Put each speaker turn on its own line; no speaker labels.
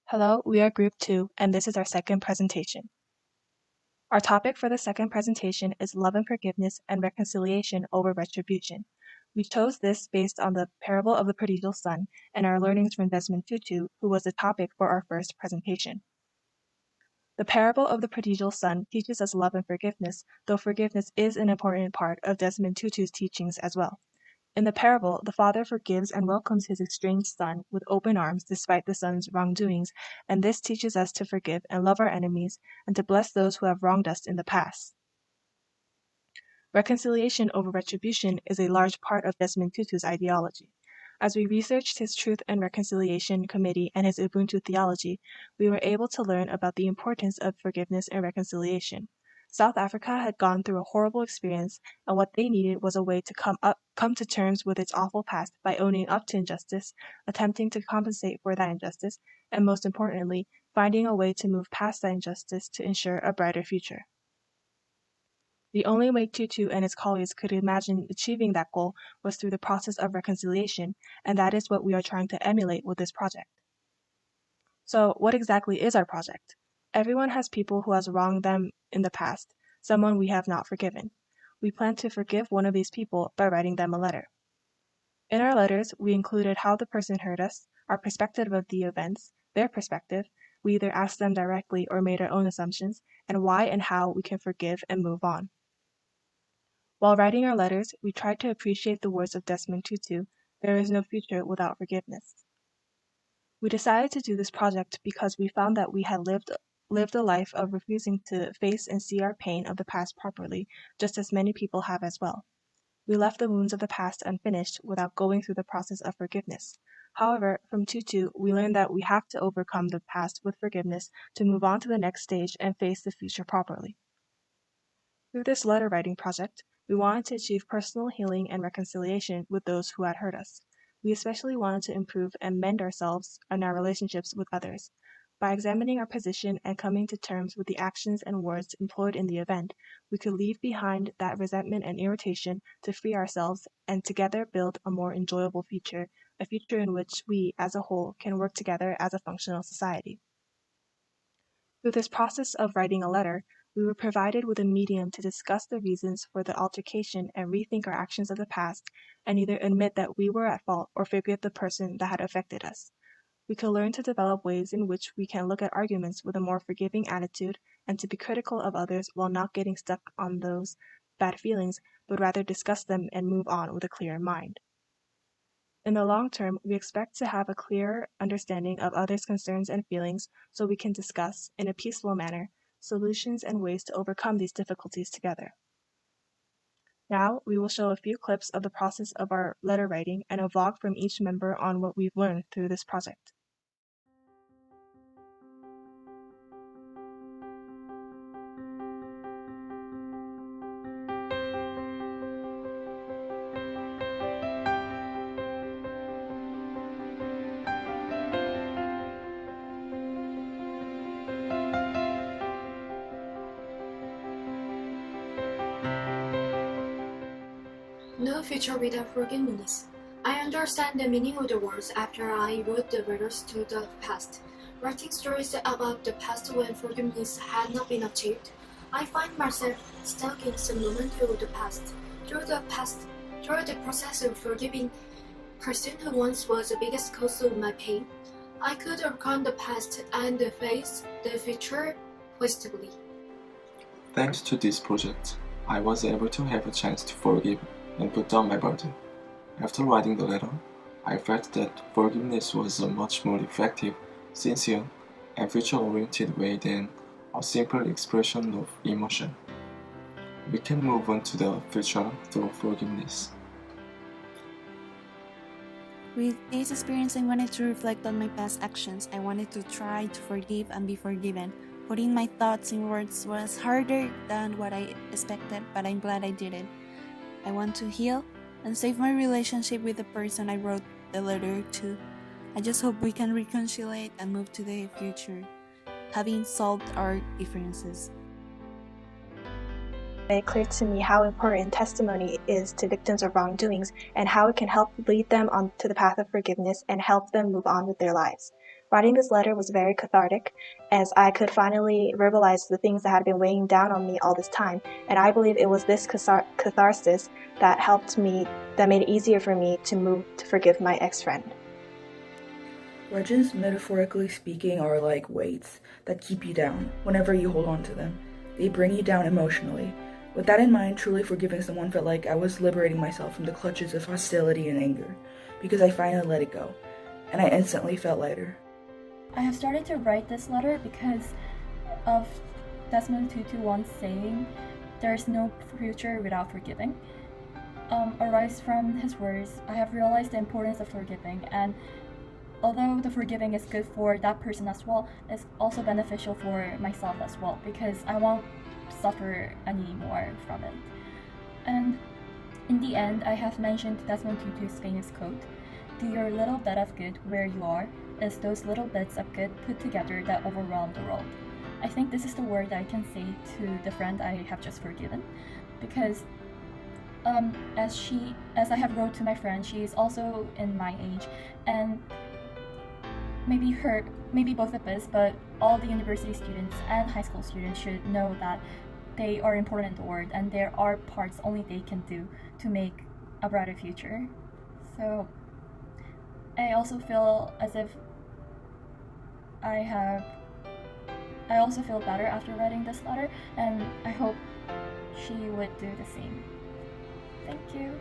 Hello, we are Group 2, and this is our second presentation. Our topic for the second presentation is love and forgiveness and reconciliation over retribution. We chose this based on the parable of the prodigal son and our learnings from Desmond Tutu, who was the topic for our first presentation. The parable of the prodigal son teaches us love and forgiveness, though forgiveness is an important part of Desmond Tutu's teachings as well. In the parable, the father forgives and welcomes his estranged son with open arms despite the son's wrongdoings, and this teaches us to forgive and love our enemies and to bless those who have wronged us in the past. Reconciliation over retribution is a large part of Desmond Tutu's ideology. As we researched his Truth and Reconciliation Committee and his Ubuntu theology, we were able to learn about the importance of forgiveness and reconciliation. South Africa had gone through a horrible experience, and what they needed was a way to come to terms with its awful past by owning up to injustice, attempting to compensate for that injustice, and most importantly, finding a way to move past that injustice to ensure a brighter future. The only way Tutu and his colleagues could imagine achieving that goal was through the process of reconciliation, and that is what we are trying to emulate with this project. So, what exactly is our project? Everyone has people who has wronged them in the past, someone we have not forgiven. We plan to forgive one of these people by writing them a letter. In our letters, we included how the person hurt us, our perspective of the events, their perspective, we either asked them directly or made our own assumptions, and why and how we can forgive and move on. While writing our letters, we tried to appreciate the words of Desmond Tutu, "There is no future without forgiveness." We decided to do this project because we found that we had lived a life of refusing to face and see our pain of the past properly, just as many people have as well. We left the wounds of the past unfinished without going through the process of forgiveness. However, from Tutu, we learned that we have to overcome the past with forgiveness to move on to the next stage and face the future properly. Through this letter writing project, we wanted to achieve personal healing and reconciliation with those who had hurt us. We especially wanted to improve and mend ourselves and our relationships with others. By examining our position and coming to terms with the actions and words employed in the event, we could leave behind that resentment and irritation to free ourselves and together build a more enjoyable future, a future in which we, as a whole, can work together as a functional society. Through this process of writing a letter, we were provided with a medium to discuss the reasons for the altercation and rethink our actions of the past, and either admit that we were at fault or forgive the person that had affected us. We could learn to develop ways in which we can look at arguments with a more forgiving attitude and to be critical of others while not getting stuck on those bad feelings, but rather discuss them and move on with a clear mind. In the long term, we expect to have a clearer understanding of others' concerns and feelings so we can discuss, in a peaceful manner, solutions and ways to overcome these difficulties together. Now, we will show a few clips of the process of our letter writing and a vlog from each member on what we've learned through this project.
No future without forgiveness. I understand the meaning of the words after I wrote the letters to the past. Writing stories about the past when forgiveness had not been achieved, I find myself stuck in some moment of the past. Through the process of forgiving the person who once was the biggest cause of my pain, I could overcome the past and face the future positively.
Thanks to this project, I was able to have a chance to forgive and put down my burden. After writing the letter, I felt that forgiveness was a much more effective, sincere, and future-oriented way than a simple expression of emotion. We can move on to the future through forgiveness.
With this experience, I wanted to reflect on my past actions. I wanted to try to forgive and be forgiven. Putting my thoughts in words was harder than what I expected, but I'm glad I did it. I want to heal and save my relationship with the person I wrote the letter to. I just hope we can reconcile and move to the future, having solved our differences.
It made clear to me how important testimony is to victims of wrongdoings and how it can help lead them onto the path of forgiveness and help them move on with their lives. Writing this letter was very cathartic, as I could finally verbalize the things that had been weighing down on me all this time, and I believe it was this catharsis that made it easier for me to move to forgive my ex-friend.
Grudges, metaphorically speaking, are like weights that keep you down whenever you hold on to them. They bring you down emotionally. With that in mind, truly forgiving someone felt like I was liberating myself from the clutches of hostility and anger, because I finally let it go, and I instantly felt lighter.
I have started to write this letter because of Desmond Tutu once saying, "There is no future without forgiving." Arise from his words, I have realized the importance of forgiving, and although the forgiving is good for that person as well, it's also beneficial for myself as well, because I won't suffer any more from it. And in the end, I have mentioned Desmond Tutu's famous quote, "Do your little bit of good where you are, is those little bits of good put together that overwhelm the world." I think this is the word I can say to the friend I have just forgiven, because as I have wrote to my friend, she is also in my age, and maybe both of us, but all the university students and high school students should know that they are important in the world, and there are parts only they can do to make a brighter future. So I also feel as if I also feel better after writing this letter, and I hope she would do the same. Thank you.